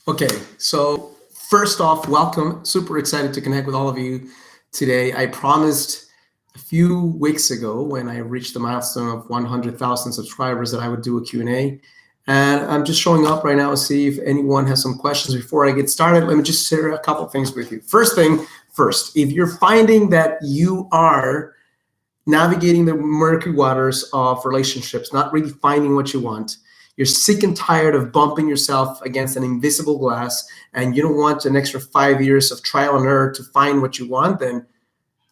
Okay, so first off, welcome. Super excited to connect with all of you today. I promised a few weeks ago when I reached the milestone of 100,000 subscribers that I would do a Q&A. And I'm just showing up right now to see if anyone has some questions before I get started. Let me just share a couple things with you. First thing first, if you're finding that you are navigating the murky waters of relationships, not really finding what you want, you're sick and tired of bumping yourself against an invisible glass, and you don't want an extra 5 years of trial and error to find what you want, then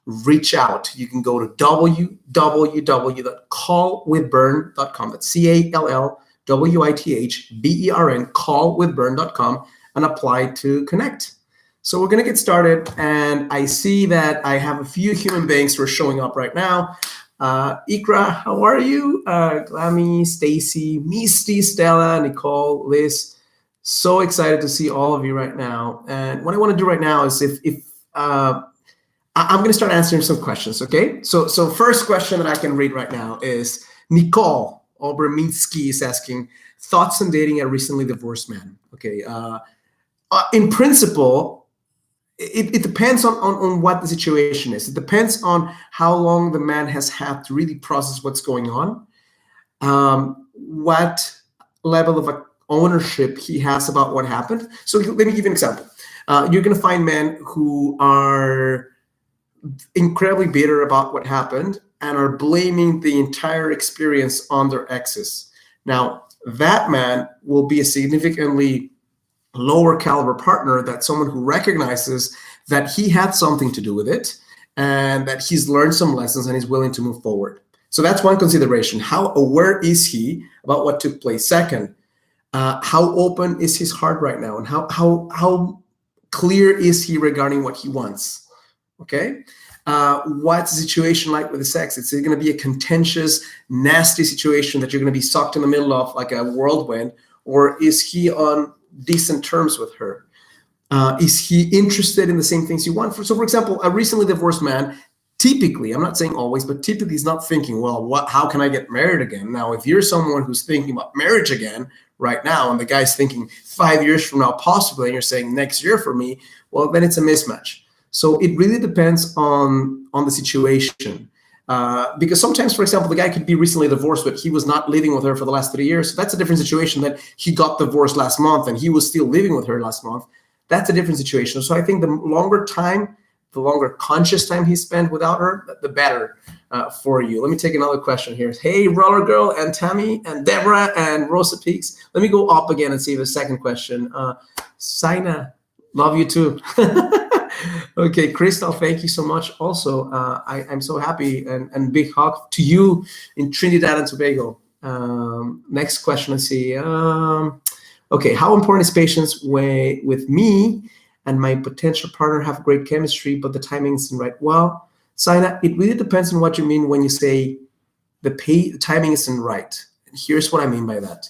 reach out. You can go to www.callwithbern.com. That's CALLWITHBERN, callwithbern.com, and apply to connect. So we're going to get started, and I see that I have a few human beings who are showing up right now. Ikra, how are you? Glammy, Stacy, Misty, Stella, Nicole, Liz. So excited to see all of you right now. And what I want to do right now is I'm going to start answering some questions, okay? So first question that I can read right now is Nicole Oberminski is asking, thoughts on dating a recently divorced man? Okay. In principle, it depends on what the situation is. It depends on how long the man has had to really process what's going on, what level of ownership he has about what happened. So let me give you an example. You're going to find men who are incredibly bitter about what happened and are blaming the entire experience on their exes. Now, that man will be a significantly lower caliber partner than someone who recognizes that he had something to do with it and that he's learned some lessons and he's willing to move forward. So that's one consideration. How aware is he about what took place? Second, how open is his heart right now, and how clear is he regarding what he wants? Okay. What's the situation like with the sex? It's going to be a contentious, nasty situation that you're going to be sucked in the middle of like a whirlwind, or is he on decent terms with her? Is he interested in the same things you want? So for example, a recently divorced man, typically, I'm not saying always, but typically is not thinking, well, how can I get married again? Now, if you're someone who's thinking about marriage again right now, and the guy's thinking 5 years from now, possibly, and you're saying next year for me, well, then it's a mismatch. So it really depends on the situation. Because sometimes, for example, the guy could be recently divorced, but he was not living with her for the last 3 years. So that's a different situation than he got divorced last month and he was still living with her last month. That's a different situation. So I think the longer time, the longer conscious time he spent without her, the better for you. Let me take another question here. Hey, Roller Girl and Tammy and Deborah and Rosa Peaks. Let me go up again and see the second question. Sina, love you too. Okay, Crystal, thank you so much. Also, I'm so happy and big hug to you in Trinidad and Tobago. Next question, let's see. Okay, how important is patience with me and my potential partner have great chemistry, but the timing isn't right? Well, Sina, it really depends on what you mean when you say the timing isn't right. And here's what I mean by that.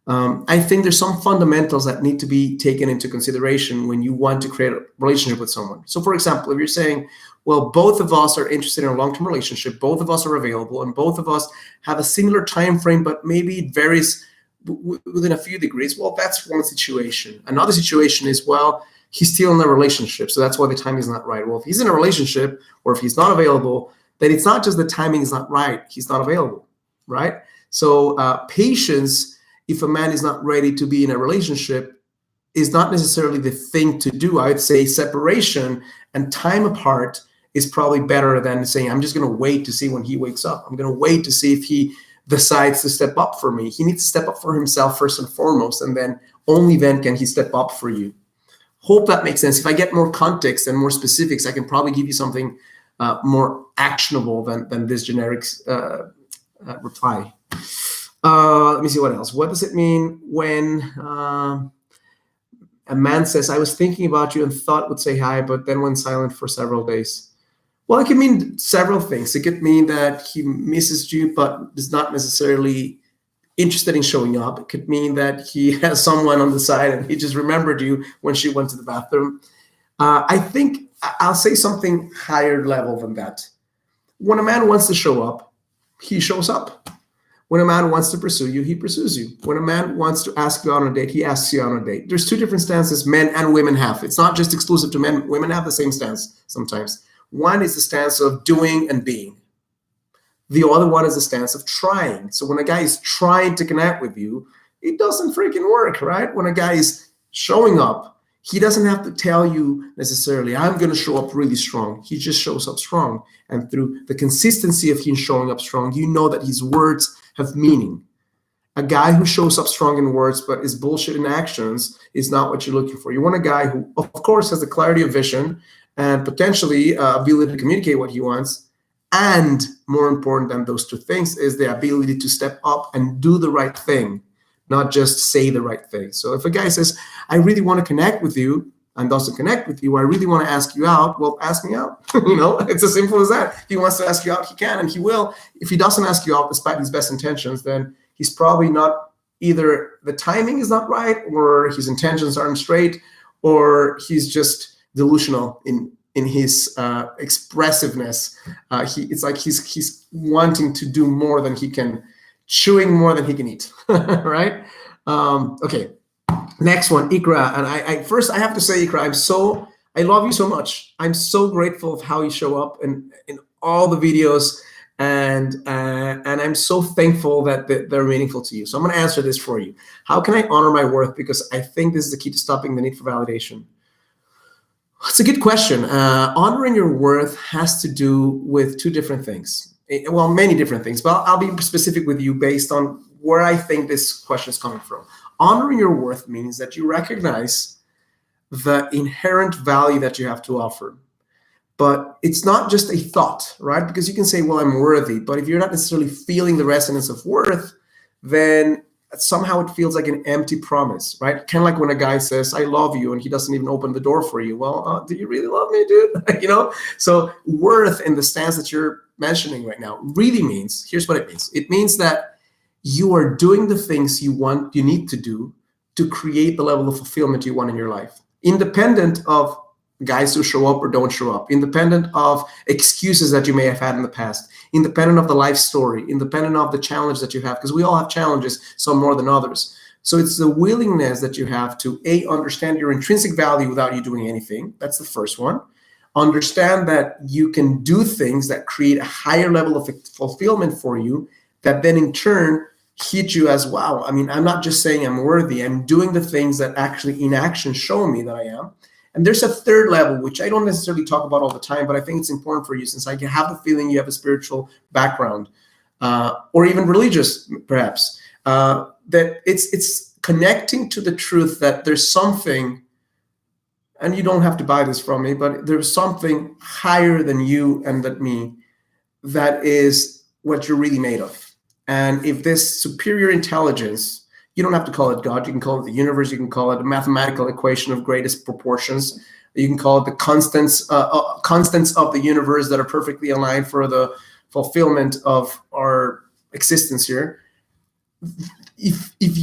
I think there's some fundamentals that need to be taken into consideration when you want to create a relationship with someone. So for example, if you're saying, well, both of us are interested in a long-term relationship, both of us are available, and both of us have a similar time frame, but maybe it varies within a few degrees, well, that's one situation. Another situation is, well, he's still in a relationship, so that's why the timing is not right. Well, if he's in a relationship or if he's not available, then it's not just the timing is not right, he's not available, right? So patience, if a man is not ready to be in a relationship, is not necessarily the thing to do. I would say separation and time apart is probably better than saying, I'm just going to wait to see when he wakes up. I'm going to wait to see if he decides to step up for me. He needs to step up for himself first and foremost, and then only then can he step up for you. Hope that makes sense. If I get more context and more specifics, I can probably give you something more actionable than this generic reply. Let me see what else. What does it mean when a man says, I was thinking about you and thought would say hi, but then went silent for several days? Well, it can mean several things. It could mean that he misses you, but is not necessarily interested in showing up. It could mean that he has someone on the side and he just remembered you when she went to the bathroom. I think I'll say something higher level than that. When a man wants to show up, he shows up. When a man wants to pursue you, he pursues you. When a man wants to ask you out on a date, he asks you out on a date. There's 2 different stances men and women have. It's not just exclusive to men. Women have the same stance sometimes. One is the stance of doing and being. The other one is the stance of trying. So when a guy is trying to connect with you, it doesn't freaking work, right? When a guy is showing up, he doesn't have to tell you necessarily, I'm going to show up really strong. He just shows up strong. And through the consistency of him showing up strong, you know that his words have meaning. A guy who shows up strong in words but is bullshit in actions is not what you're looking for. You want a guy who, of course, has the clarity of vision and potentially ability to communicate what he wants. And more important than those 2 things is the ability to step up and do the right thing, not just say the right thing. So if a guy says, I really want to connect with you, and doesn't connect with you, I really want to ask you out, well, ask me out. It's as simple as that. If he wants to ask you out, he can, and he will. If he doesn't ask you out despite his best intentions, then he's probably not, either the timing is not right, or his intentions aren't straight, or he's just delusional in his expressiveness. It's like he's wanting to do more than he can, chewing more than he can eat, right? Okay. Next one, Ikra. And I first have to say, Ikra, I love you so much. I'm so grateful of how you show up in all the videos, and I'm so thankful that they're meaningful to you. So I'm going to answer this for you. How can I honor my worth? Because I think this is the key to stopping the need for validation. It's a good question. Honoring your worth has to do with 2 different things. Well, many different things, but I'll be specific with you based on where I think this question is coming from. Honoring your worth means that you recognize the inherent value that you have to offer. But it's not just a thought, right? Because you can say, well, I'm worthy. But if you're not necessarily feeling the resonance of worth, then somehow it feels like an empty promise, right? Kind of like when a guy says, I love you, and he doesn't even open the door for you. Well, do you really love me, dude? So worth in the stance that you're mentioning right now really means, here's what it means. It means that you are doing the things you need to do to create the level of fulfillment you want in your life, independent of guys who show up or don't show up, independent of excuses that you may have had in the past, independent of the life story, independent of the challenge that you have, because we all have challenges, some more than others. So it's the willingness that you have to, A, understand your intrinsic value without you doing anything. That's the first one. Understand that you can do things that create a higher level of fulfillment for you, that then in turn hit you as, wow, I mean, I'm not just saying I'm worthy, I'm doing the things that actually in action show me that I am. And there's a third level, which I don't necessarily talk about all the time, but I think it's important for you, since I can have the feeling you have a spiritual background, or even religious, perhaps, that it's connecting to the truth that there's something, and you don't have to buy this from me, but there's something higher than you and than me that is what you're really made of. And if this superior intelligence, you don't have to call it God, you can call it the universe, you can call it a mathematical equation of greatest proportions, you can call it the constants of the universe that are perfectly aligned for the fulfillment of our existence here. If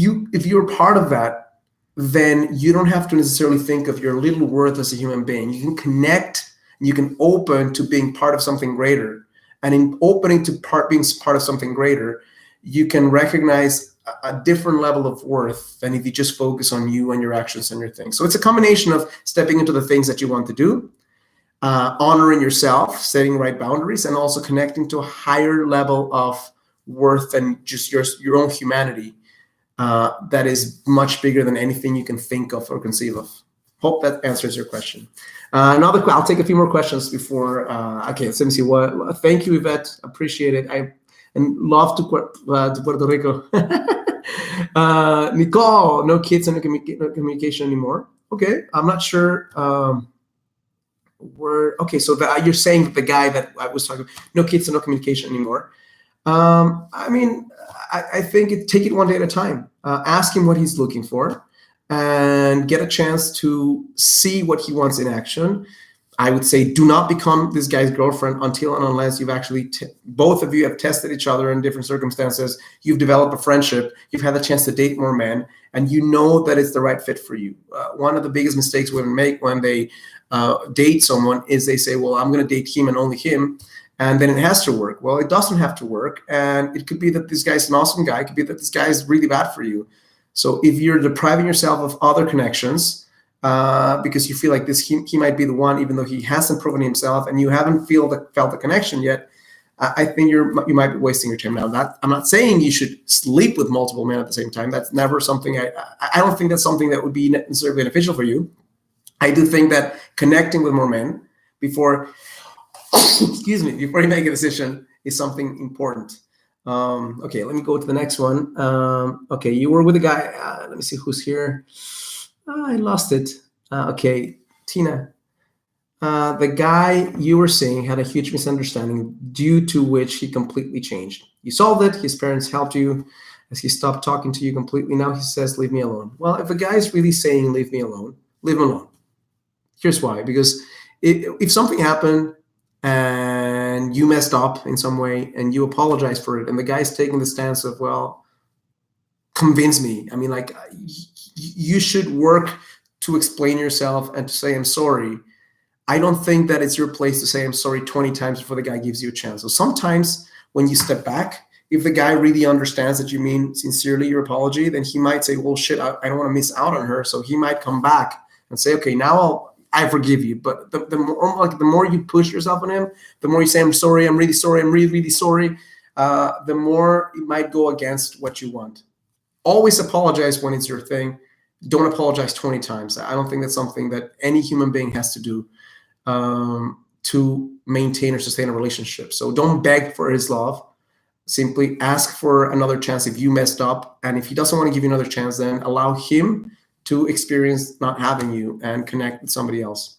you're part of that, then you don't have to necessarily think of your little worth as a human being. You can connect, you can open to being part of something greater. And in opening to being part of something greater, you can recognize a different level of worth than if you just focus on you and your actions and your things. So it's a combination of stepping into the things that you want to do, honoring yourself, setting right boundaries, and also connecting to a higher level of worth than just your own humanity that is much bigger than anything you can think of or conceive of. Hope that answers your question. I'll take a few more questions before. Okay, so let me see. Thank you, Yvette. Appreciate it. And love to Puerto Rico. Nicole, no kids and no communication anymore. Okay, I'm not sure. Okay, so you're saying that the guy that I was talking about, no kids and no communication anymore. I mean, I think take it one day at a time. Ask him what he's looking for, and get a chance to see what he wants in action. I would say do not become this guy's girlfriend until and unless you've actually, both of you have tested each other in different circumstances, you've developed a friendship, you've had the chance to date more men, and you know that it's the right fit for you. One of the biggest mistakes women make when they date someone is they say, well, I'm going to date him and only him. and then it has to work. Well, it doesn't have to work, and it could be that this guy's an awesome guy. It could be that this guy is really bad for you. So if you're depriving yourself of other connections because you feel like he might be the one, even though he hasn't proven himself, and you haven't felt the connection yet, I think you might be wasting your time. Now, I'm not saying you should sleep with multiple men at the same time. That's never something I don't think that's something that would be necessarily beneficial for you. I do think that connecting with more men before you make a decision is something important. Okay, let me go to the next one. Okay, you were with a guy. Let me see who's here. I lost it. Okay, Tina. The guy you were seeing had a huge misunderstanding due to which he completely changed. You solved it. His parents helped you as he stopped talking to you completely. Now he says, leave me alone. Well, if a guy is really saying, leave me alone, leave him alone. Here's why. Because if something happened and you messed up in some way and you apologize for it, and the guy's taking the stance of, well, convince me. I mean, like, you should work to explain yourself and to say, I'm sorry. I don't think that it's your place to say, I'm sorry 20 times before the guy gives you a chance. So sometimes when you step back, if the guy really understands that you mean sincerely your apology, then he might say, well, shit, I don't want to miss out on her. So he might come back and say, okay, now I forgive you. But the more you push yourself on him, the more you say, I'm sorry, I'm really sorry, I'm really, really sorry, the more it might go against what you want. Always apologize when it's your thing. Don't apologize 20 times. I don't think that's something that any human being has to do to maintain or sustain a relationship. So don't beg for his love. Simply ask for another chance if you messed up. And if he doesn't want to give you another chance, then allow him to experience not having you and connect with somebody else.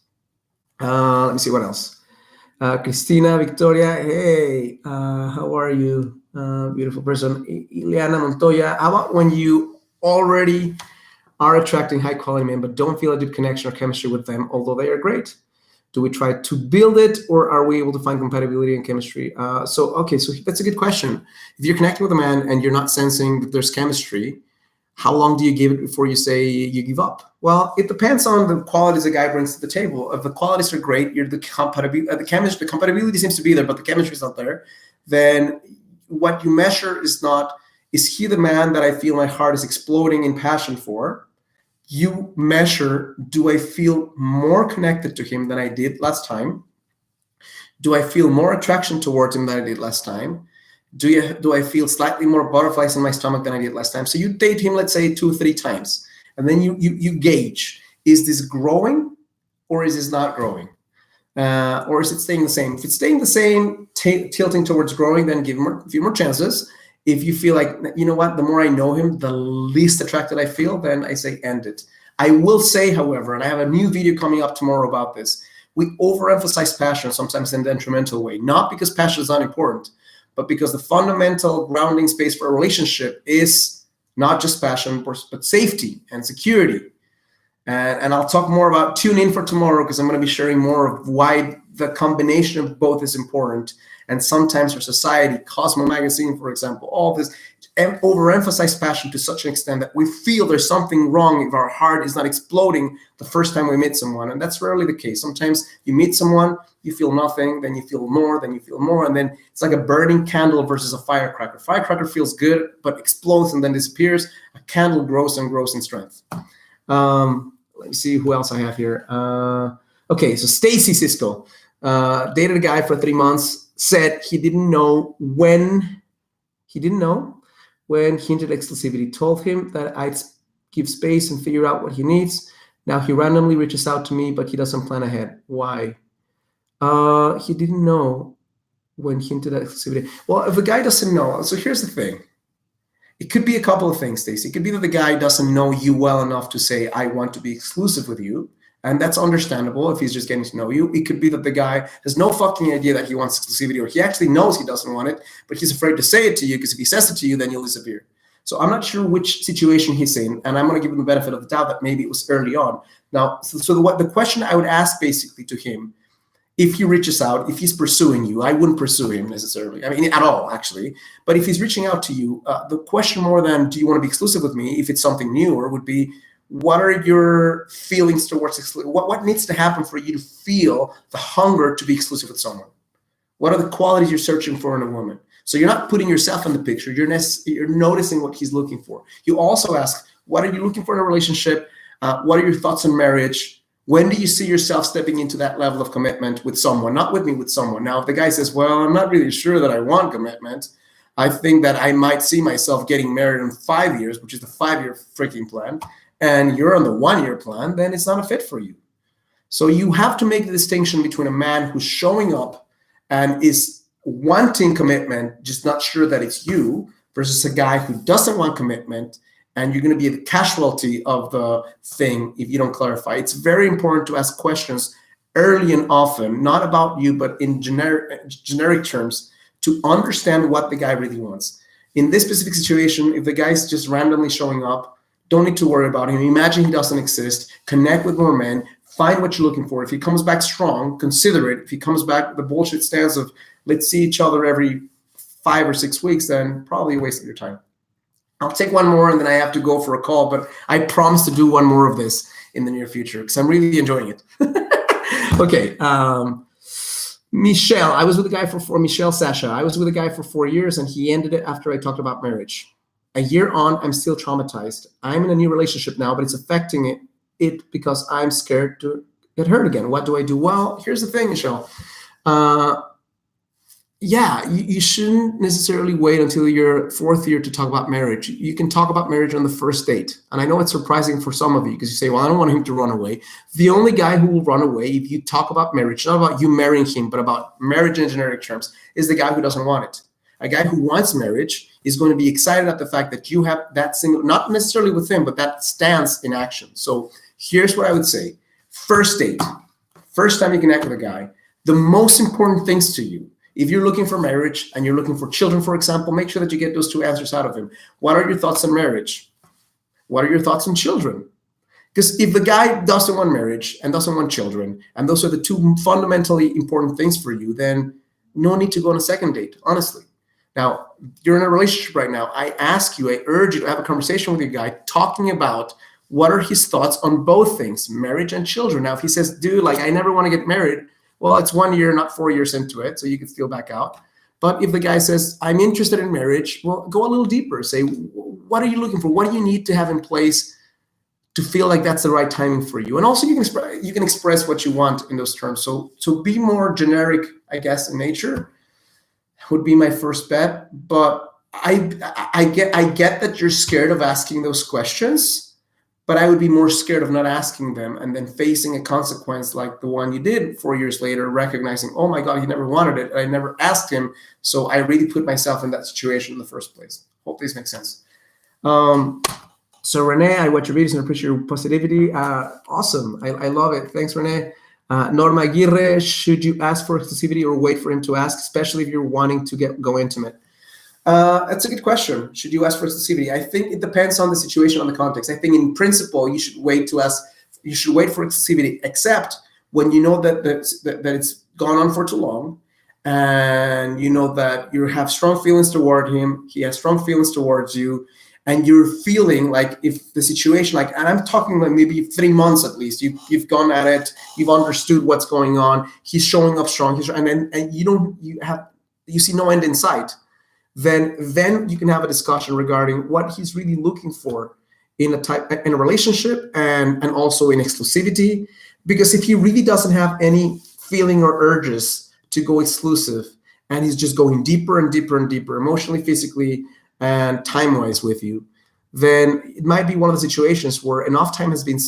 Let me see what else. Cristina, Victoria, hey, how are you? Beautiful person. Ileana Montoya, how about when you already are attracting high quality men but don't feel a deep connection or chemistry with them, although they are great? Do we try to build it, or are we able to find compatibility and chemistry? So that's a good question. If you're connecting with a man and you're not sensing that there's chemistry, how long do you give it before you say you give up? Well, it depends on the qualities the guy brings to the table. If the qualities are great, the compatibility seems to be there, but the chemistry is not there, then what you measure is he the man that I feel my heart is exploding in passion for? You measure, do I feel more connected to him than I did last time? Do I feel more attraction towards him than I did last time? Do I feel slightly more butterflies in my stomach than I did last time? So you date him, let's say 2 or 3 times, and then you gauge, is this growing or is this not growing? Or is it staying the same? If it's staying the same, tilting towards growing, then give him a few more chances. If you feel like, you know what, the more I know him, the least attracted I feel, then I say end it. I will say, however, and I have a new video coming up tomorrow about this, we overemphasize passion sometimes in a detrimental way, not because passion is not important, but because the fundamental grounding space for a relationship is not just passion, but safety and security. And I'll talk more about, tune in for tomorrow, because I'm going to be sharing more of why the combination of both is important. And sometimes for society, Cosmo magazine, for example, all this overemphasize passion to such an extent that we feel there's something wrong if our heart is not exploding the first time we meet someone. And that's rarely the case. Sometimes you meet someone, you feel nothing, then you feel more, then you feel more. And then it's like a burning candle versus a firecracker. Firecracker feels good, but explodes and then disappears. A candle grows and grows in strength. Let me see who else I have here. Okay, so Stacy Cisco dated a guy for 3 months, said he didn't know when he hinted exclusivity, told him that I'd give space and figure out what he needs. Now he randomly reaches out to me, but he doesn't plan ahead. Why? He didn't know when he hinted at exclusivity. Well, if a guy doesn't know, so here's the thing. It could be a couple of things, Stacey. It could be that the guy doesn't know you well enough to say, I want to be exclusive with you. And that's understandable if he's just getting to know you. It could be that the guy has no fucking idea that he wants exclusivity, or he actually knows he doesn't want it, but he's afraid to say it to you, because if he says it to you, then you'll disappear. So I'm not sure which situation he's in, and I'm going to give him the benefit of the doubt that maybe it was early on. Now, so the question I would ask basically to him, if he reaches out, if he's pursuing you, I wouldn't pursue him necessarily. I mean, at all, actually. But if he's reaching out to you, the question more than do you want to be exclusive with me, if it's something newer, would be, what are your feelings towards exclusive? What needs to happen for you to feel the hunger to be exclusive with someone? What are the qualities you're searching for in a woman? So you're not putting yourself in the picture. You're noticing what he's looking for. You also ask, what are you looking for in a relationship? What are your thoughts on marriage? When do you see yourself stepping into that level of commitment with someone? Not with me, with someone. Now, if the guy says, well, I'm not really sure that I want commitment, I think that I might see myself getting married in 5 years, which is the 5-year freaking plan, and you're on the 1-year plan, then it's not a fit for you. So you have to make the distinction between a man who's showing up and is wanting commitment, just not sure that it's you, versus a guy who doesn't want commitment, and you're going to be the casualty of the thing if you don't clarify. It's very important to ask questions early and often, not about you, but in generic terms, to understand what the guy really wants. In this specific situation, if the guy's just randomly showing up, don't need to worry about him. Imagine he doesn't exist. Connect with more men. Find what you're looking for. If he comes back strong, consider it. If he comes back with the bullshit stance of let's see each other every 5 or 6 weeks, then probably a waste of your time. I'll take one more and then I have to go for a call, but I promise to do one more of this in the near future because I'm really enjoying it. Okay. Michelle, I was with a guy for Michelle Sasha. I was with a guy for 4 years and he ended it after I talked about marriage. A year on, I'm still traumatized. I'm in a new relationship now, but it's affecting it because I'm scared to get hurt again. What do I do? Well, here's the thing, Michelle. You shouldn't necessarily wait until your 4th year to talk about marriage. You can talk about marriage on the first date. And I know it's surprising for some of you because you say, well, I don't want him to run away. The only guy who will run away if you talk about marriage, not about you marrying him, but about marriage in generic terms, is the guy who doesn't want it. A guy who wants marriage is going to be excited at the fact that you have that single, not necessarily with him, but that stance in action. So here's what I would say. First date, first time you connect with a guy, the most important things to you, if you're looking for marriage and you're looking for children, for example, make sure that you get those 2 answers out of him. What are your thoughts on marriage? What are your thoughts on children? Because if the guy doesn't want marriage and doesn't want children, and those are the 2 fundamentally important things for you, then no need to go on a second date, honestly. Now, you're in a relationship right now. I urge you to have a conversation with your guy talking about what are his thoughts on both things, marriage and children. Now, if he says, dude, I never want to get married, well, it's 1 year, not 4 years into it, so you can still back out. But if the guy says, I'm interested in marriage, well, go a little deeper. Say, what are you looking for? What do you need to have in place to feel like that's the right timing for you? And also you can express what you want in those terms. So be more generic, I guess, in nature would be my first bet. But I get that you're scared of asking those questions, but I would be more scared of not asking them and then facing a consequence like the one you did 4 years later, recognizing, oh my God, he never wanted it. I never asked him. So I really put myself in that situation in the first place. Hope this makes sense. So Renee, I watch your videos and appreciate your positivity. Awesome. I love it. Thanks, Renee. Norma Aguirre, should you ask for exclusivity or wait for him to ask, especially if you're wanting to go intimate? That's a good question. Should you ask for exclusivity? I think it depends on the situation, on the context. I think in principle, you should wait to ask. You should wait for exclusivity, except when you know that it's gone on for too long, and you know that you have strong feelings toward him, he has strong feelings towards you, and you're feeling like if the situation, and I'm talking like maybe 3 months at least, you've gone at it, you've understood what's going on, he's showing up strong, and you see no end in sight. Then you can have a discussion regarding what he's really looking for in a relationship and also in exclusivity. Because if he really doesn't have any feeling or urges to go exclusive and he's just going deeper and deeper and deeper emotionally, physically, and time-wise with you, then it might be one of the situations where enough time has been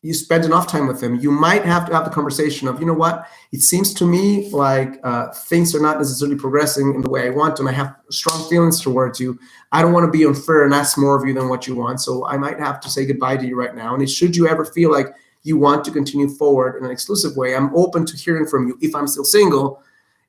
you spend enough time with him, you might have to have the conversation of, you know what, it seems to me like things are not necessarily progressing in the way I want, and I have strong feelings towards you. I don't want to be unfair and ask more of you than what you want, so I might have to say goodbye to you right now. And should you ever feel like you want to continue forward in an exclusive way, I'm open to hearing from you. If I'm still single,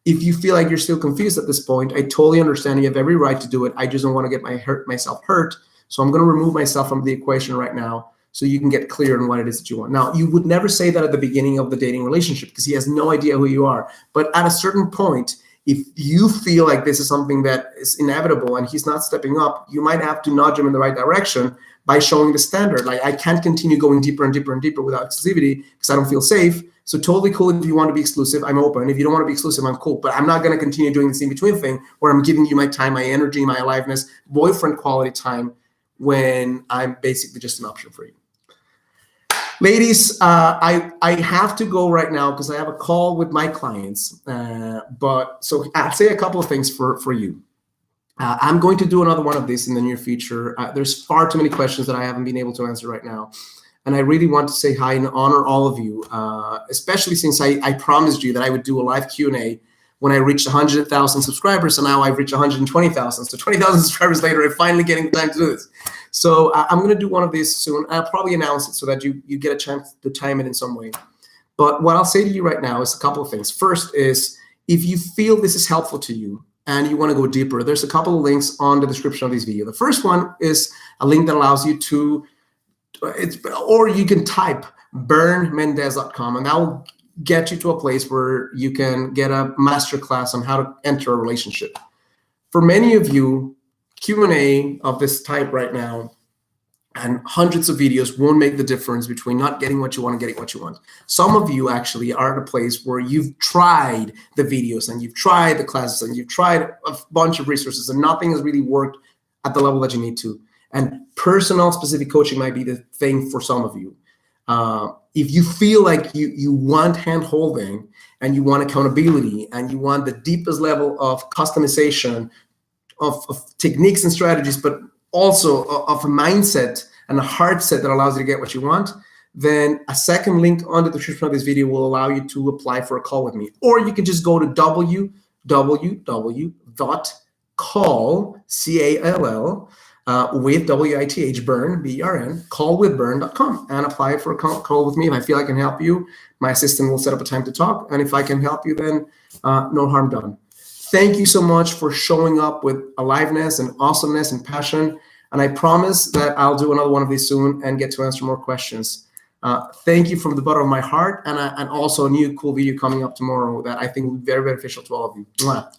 if you feel like you're still confused at this point, I totally understand. You have every right to do it. I just don't want to get myself hurt, so I'm going to remove myself from the equation right now, so you can get clear on what it is that you want. Now, you would never say that at the beginning of the dating relationship because he has no idea who you are. But at a certain point, if you feel like this is something that is inevitable and he's not stepping up, you might have to nudge him in the right direction by showing the standard. Like, I can't continue going deeper and deeper and deeper without exclusivity because I don't feel safe. So totally cool if you want to be exclusive, I'm open. If you don't want to be exclusive, I'm cool. But I'm not going to continue doing this in-between thing where I'm giving you my time, my energy, my aliveness, boyfriend quality time when I'm basically just an option for you. Ladies, I have to go right now because I have a call with my clients. But so I'll say a couple of things for you. I'm going to do another one of this in the near future. There's far too many questions that I haven't been able to answer right now. And I really want to say hi and honor all of you, especially since I promised you that I would do a live Q&A when I reached 100,000 subscribers, and now I've reached 120,000. So 20,000 subscribers later, I'm finally getting the time to do this. So I'm going to do one of these soon. I'll probably announce it so that you get a chance to time it in some way. But what I'll say to you right now is a couple of things. First is, if you feel this is helpful to you and you want to go deeper, there's a couple of links on the description of this video. The first one is a link that allows you to, or you can type bernmendez.com, and that will get you to a place where you can get a masterclass on how to enter a relationship. For many of you, Q&A of this type right now and hundreds of videos won't make the difference between not getting what you want and getting what you want. Some of you actually are at a place where you've tried the videos and you've tried the classes and you've tried a bunch of resources and nothing has really worked at the level that you need to. And personal specific coaching might be the thing for some of you. If you feel like you want hand-holding and you want accountability and you want the deepest level of customization of techniques and strategies, but also of a mindset and a heart set that allows you to get what you want, then a second link on the description of this video will allow you to apply for a call with me. Or you can just go to www.call, C-A-L-L, with W-I-T-H, Bern, B-E-R-N, callwithbern.com, and apply for a call with me. If I feel I can help you, my assistant will set up a time to talk. And if I can help you, then no harm done. Thank you so much for showing up with aliveness and awesomeness and passion. And I promise that I'll do another one of these soon and get to answer more questions. Thank you from the bottom of my heart. And also a new cool video coming up tomorrow that I think will be very beneficial to all of you. Mwah.